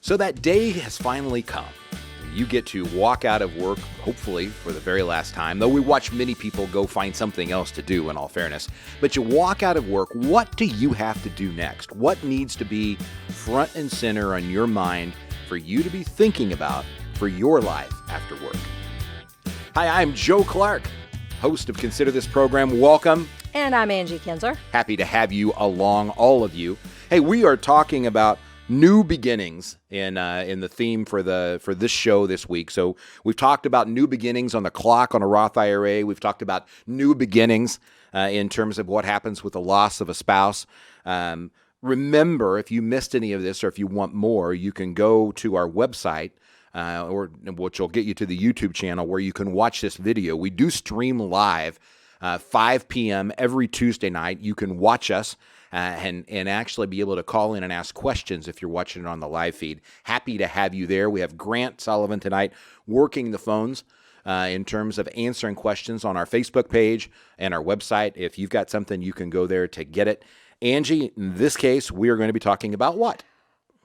So that day has finally come. You get to walk out of work, hopefully for the very last time, though we watch many people go find something else to do, in all fairness. But you walk out of work, what do you have to do next? What needs to be front and center on your mind for you to be thinking about for your life after work? Hi, I'm Joe Clark, host of Consider This Program. Welcome. And I'm Angi Kinser. Happy to have you along, all of you. Hey, we are talking about new beginnings in the theme for this show this week. So we've talked about new beginnings on the clock on a Roth IRA. We've talked about new beginnings in terms of what happens with the loss of a spouse. Remember, if you missed any of this or if you want more, you can go to our website, which will get you to the YouTube channel where you can watch this video. We do stream live 5 p.m. every Tuesday night. You can watch us and actually be able to call in and ask questions if you're watching it on the live feed. Happy to have you there. We have Grant Sullivan tonight working the phones in terms of answering questions on our Facebook page and our website. If you've got something, you can go there to get it. Angi, in this case, we are going to be talking about what?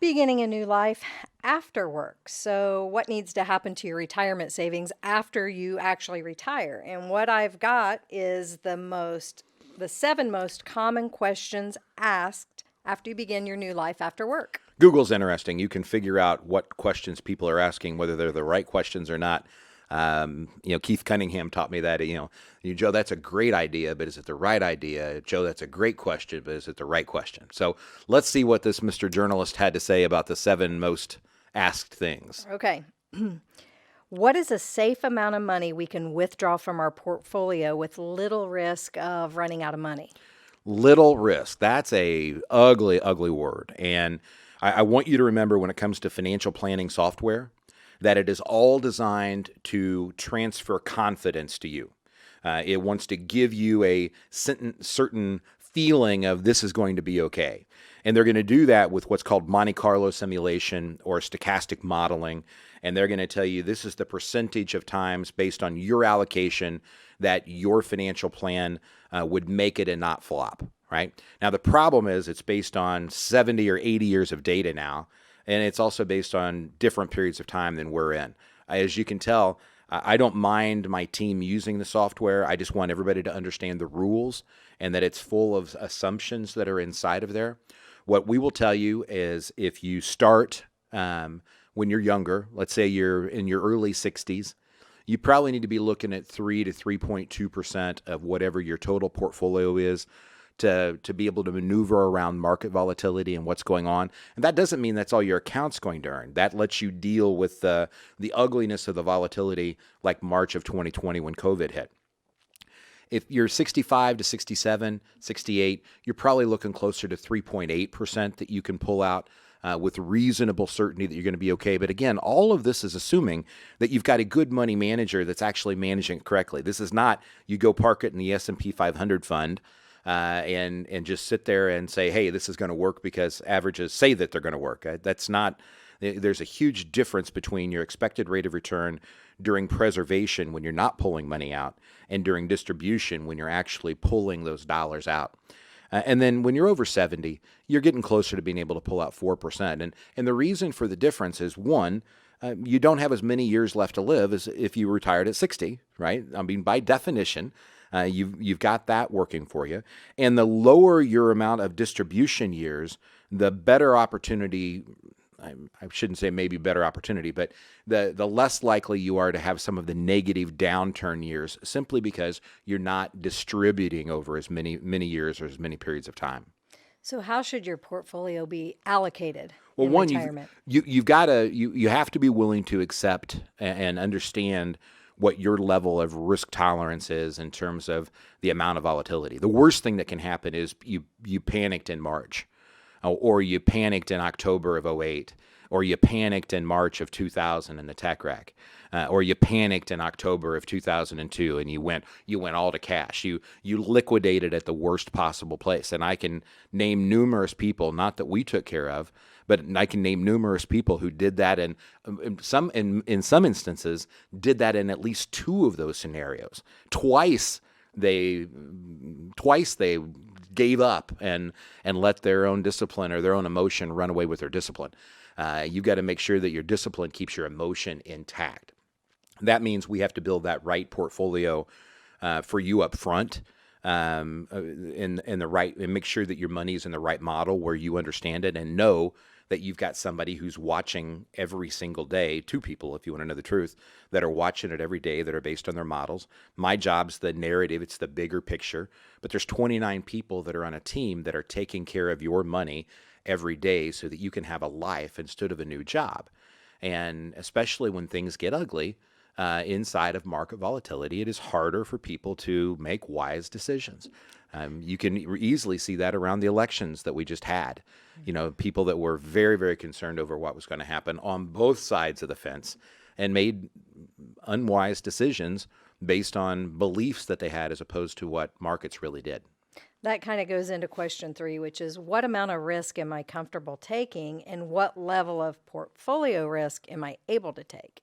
Beginning a new life after work. So what needs to happen to your retirement savings after you actually retire? And what I've got is the 7 most common questions asked after you begin your new life after work. Google's interesting. You can figure out what questions people are asking, whether they're the right questions or not. Keith Cunningham taught me that, Joe, that's a great idea, but is it the right idea? Joe, that's a great question, but is it the right question? So let's see what this Mr. Journalist had to say about the 7 most asked things. Okay. What is a safe amount of money we can withdraw from our portfolio with little risk of running out of money? Little risk. That's a ugly, ugly word. And I want you to remember when it comes to financial planning software, that it is all designed to transfer confidence to you. It wants to give you a certain feeling of this is going to be okay. And they're going to do that with what's called Monte Carlo simulation or stochastic modeling. And they're going to tell you this is the percentage of times based on your allocation that your financial plan would make it and not flop, right? Now, the problem is it's based on 70 or 80 years of data now. And it's also based on different periods of time than we're in. As you can tell, I don't mind my team using the software. I just want everybody to understand the rules and that it's full of assumptions that are inside of there. What we will tell you is if you start when you're younger, let's say you're in your early 60s, you probably need to be looking at 3 to 3.2% of whatever your total portfolio is to be able to maneuver around market volatility and what's going on. And that doesn't mean that's all your account's going to earn. That lets you deal with the ugliness of the volatility like March of 2020 when COVID hit. If you're 65 to 67, 68, you're probably looking closer to 3.8% that you can pull out with reasonable certainty that you're going to be okay. But again, all of this is assuming that you've got a good money manager that's actually managing it correctly. This is not you go park it in the S&P 500 fund and just sit there and say, hey, this is going to work because averages say that they're going to work. That's not. There's a huge difference between your expected rate of return during preservation when you're not pulling money out and during distribution when you're actually pulling those dollars out. And then when you're over 70, you're getting closer to being able to pull out 4%. And the reason for the difference is, one, you don't have as many years left to live as if you retired at 60, right? I mean, by definition, you've got that working for you. And the lower your amount of distribution years, the better opportunity. I shouldn't say maybe better opportunity, but the less likely you are to have some of the negative downturn years simply because you're not distributing over as many years or as many periods of time. So how should your portfolio be allocated in retirement? You have to be willing to accept and understand what your level of risk tolerance is in terms of the amount of volatility. The worst thing that can happen is you panicked in March. Or you panicked in October of 2008, or you panicked in March of 2000 in the tech wreck, or you panicked in October of 2002 and you went all to cash. You liquidated at the worst possible place. And I can name numerous people, not that we took care of, but I can name numerous people who did that, and in some instances did that in at least 2 of those scenarios. Twice they gave up and let their own discipline or their own emotion run away with their discipline. You've got to make sure that your discipline keeps your emotion intact. That means we have to build that right portfolio for you up front, in the right, and make sure that your money is in the right model where you understand it and know that you've got somebody who's watching every single day, two people, if you want to know the truth, that are watching it every day, that are based on their models. My job's the narrative, it's the bigger picture, but there's 29 people that are on a team that are taking care of your money every day so that you can have a life instead of a new job. And especially when things get ugly, inside of market volatility, it is harder for people to make wise decisions. You can easily see that around the elections that we just had. People that were very, very concerned over what was going to happen on both sides of the fence and made unwise decisions based on beliefs that they had as opposed to what markets really did. That kind of goes into question 3, which is what amount of risk am I comfortable taking and what level of portfolio risk am I able to take?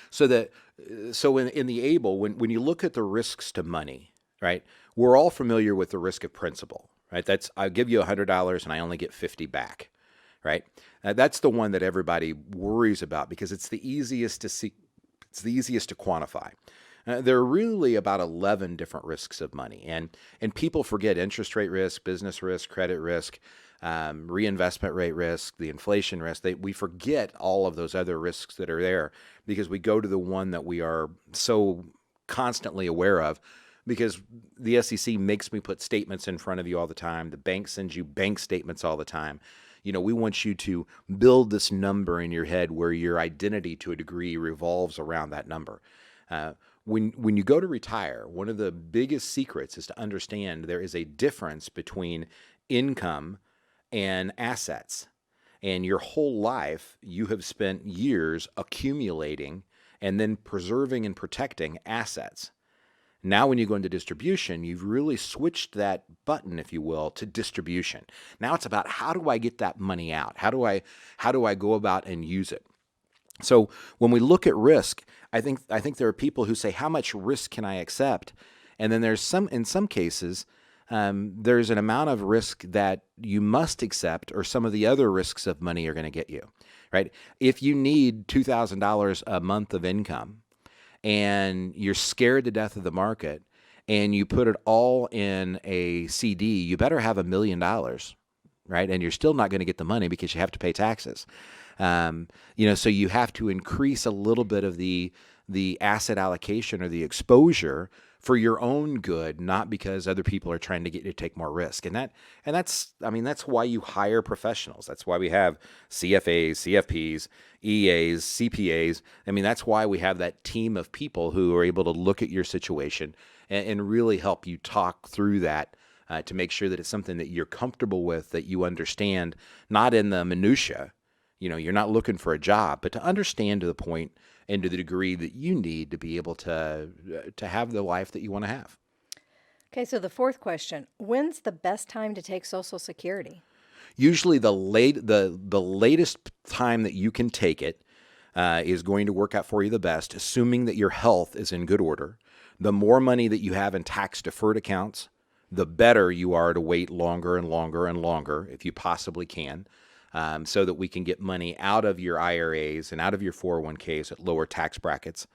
So in the able, when you look at the risks to money, right? We're all familiar with the risk of principal, right? That's I'll give you $100 and I only get 50 back, right? That's the one that everybody worries about because it's the easiest to see, it's the easiest to quantify. There are really about 11 different risks of money, and people forget interest rate risk, business risk, credit risk, reinvestment rate risk, the inflation risk. We forget all of those other risks that are there because we go to the one that we are so constantly aware of because the SEC makes me put statements in front of you all the time. The bank sends you bank statements all the time. We want you to build this number in your head where your identity to a degree revolves around that number. When you go to retire, one of the biggest secrets is to understand there is a difference between income and assets. And your whole life, you have spent years accumulating and then preserving and protecting assets. Now, when you go into distribution, you've really switched that button, if you will, to distribution. Now it's about how do I get that money out? How do I go about and use it? So when we look at risk, I think there are people who say, how much risk can I accept? And then in some cases, there's an amount of risk that you must accept, or some of the other risks of money are going to get you, right? If you need $2,000 a month of income and you're scared to death of the market and you put it all in a CD, you better have $1 million, right? And you're still not going to get the money because you have to pay taxes. So you have to increase a little bit of the asset allocation or the exposure for your own good, not because other people are trying to get you to take more risk. And that's why you hire professionals. That's why we have CFAs, CFPs, EAs, CPAs. That's why we have that team of people who are able to look at your situation and really help you talk through that to make sure that it's something that you're comfortable with, that you understand, not in the minutia. You're not looking for a job, but to understand to the point and to the degree that you need to be able to have the life that you want to have. Okay, so the 4th question, when's the best time to take Social Security? Usually the latest time that you can take it is going to work out for you the best, assuming that your health is in good order. The more money that you have in tax-deferred accounts, the better you are to wait longer and longer and longer if you possibly can. So that we can get money out of your IRAs and out of your 401ks at lower tax brackets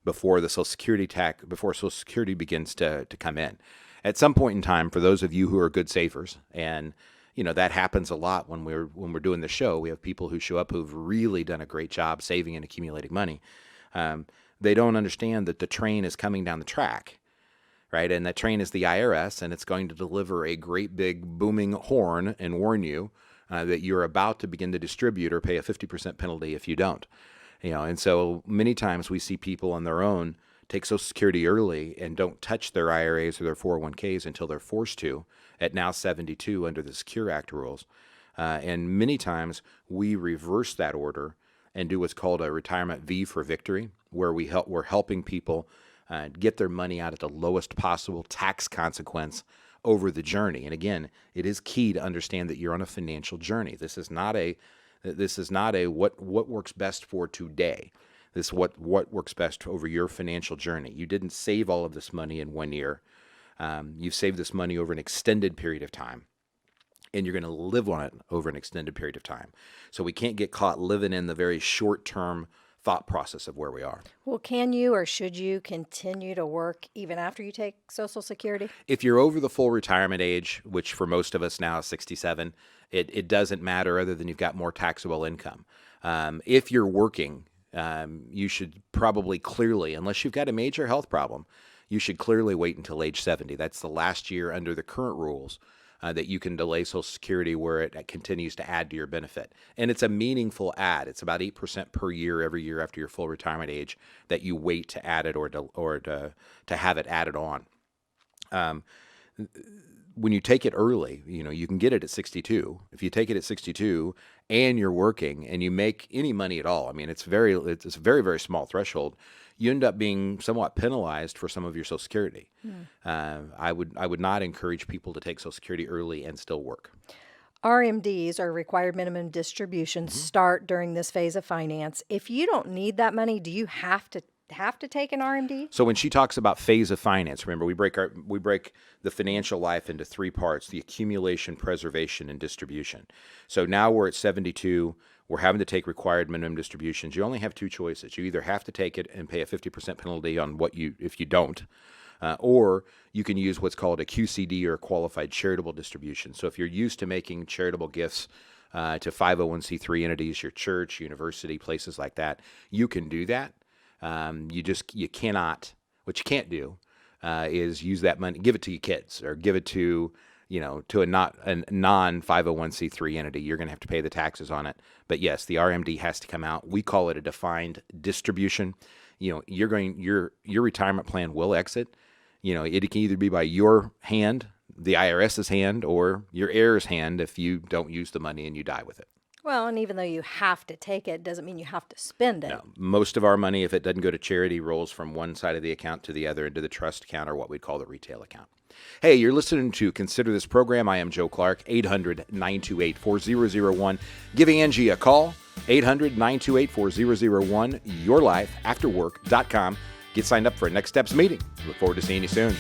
before Social Security begins to come in. At some point in time, for those of you who are good savers, and that happens a lot when we're doing the show, we have people who show up who've really done a great job saving and accumulating money. They don't understand that the train is coming down the track, right? And that train is the IRS, and it's going to deliver a great big booming horn and warn you that you're about to begin to distribute or pay a 50% penalty if you don't. And so many times we see people on their own take Social Security early and don't touch their IRAs or their 401ks until they're forced to at now 72 under the Secure Act rules. And many times we reverse that order and do what's called a retirement V for victory, where we're helping people get their money out at the lowest possible tax consequence over the journey. And again, it is key to understand that you're on a financial journey. This is not a what works best for today. This is what works best over your financial journey. You didn't save all of this money in 1 year. You've saved this money over an extended period of time. and you're going to live on it over an extended period of time. So we can't get caught living in the very short-term thought process of where we are. Well, can you or should you continue to work even after you take Social Security? If you're over the full retirement age, which for most of us now is 67, it doesn't matter other than you've got more taxable income. If you're working, you should probably clearly, unless you've got a major health problem, you should clearly wait until age 70. That's the last year under the current rules that you can delay Social Security where it continues to add to your benefit. And it's a meaningful add. It's about 8% per year every year after your full retirement age that you wait to add it or to have it added on. When you take it early, you can get it at 62. If you take it at 62 and you're working and you make any money at all, I mean, it's a very, very small threshold. You end up being somewhat penalized for some of your Social Security. I would not encourage people to take Social Security early and still work. RMDs, or required minimum distributions, start during this phase of finance. If you don't need that money, do you have to take an RMD? So when she talks about phase of finance, remember we break the financial life into three parts: the accumulation, preservation, and distribution. So now we're at 72. We're having to take required minimum distributions. You only have two choices. You either have to take it and pay a 50% penalty on if you don't, or you can use what's called a QCD, or qualified charitable distribution. So if you're used to making charitable gifts to 501c3 entities, your church, university, places like that, you can do that. You cannot. What you can't do is use that money, give it to your kids, or give it to a non 501c3 entity. You're going to have to pay the taxes on it. But yes, the RMD has to come out. We call it a defined distribution. Your retirement plan will exit. It can either be by your hand, the IRS's hand, or your heir's hand if you don't use the money and you die with it. Well, and even though you have to take it, doesn't mean you have to spend it. No, most of our money, if it doesn't go to charity, rolls from one side of the account to the other into the trust account, or what we call the retail account. Hey, you're listening to Consider This Program. I am Joe Clark, 800-928-4001. Give Angi a call, 800-928-4001, yourlifeafterwork.com. Get signed up for a Next Steps meeting. Look forward to seeing you soon.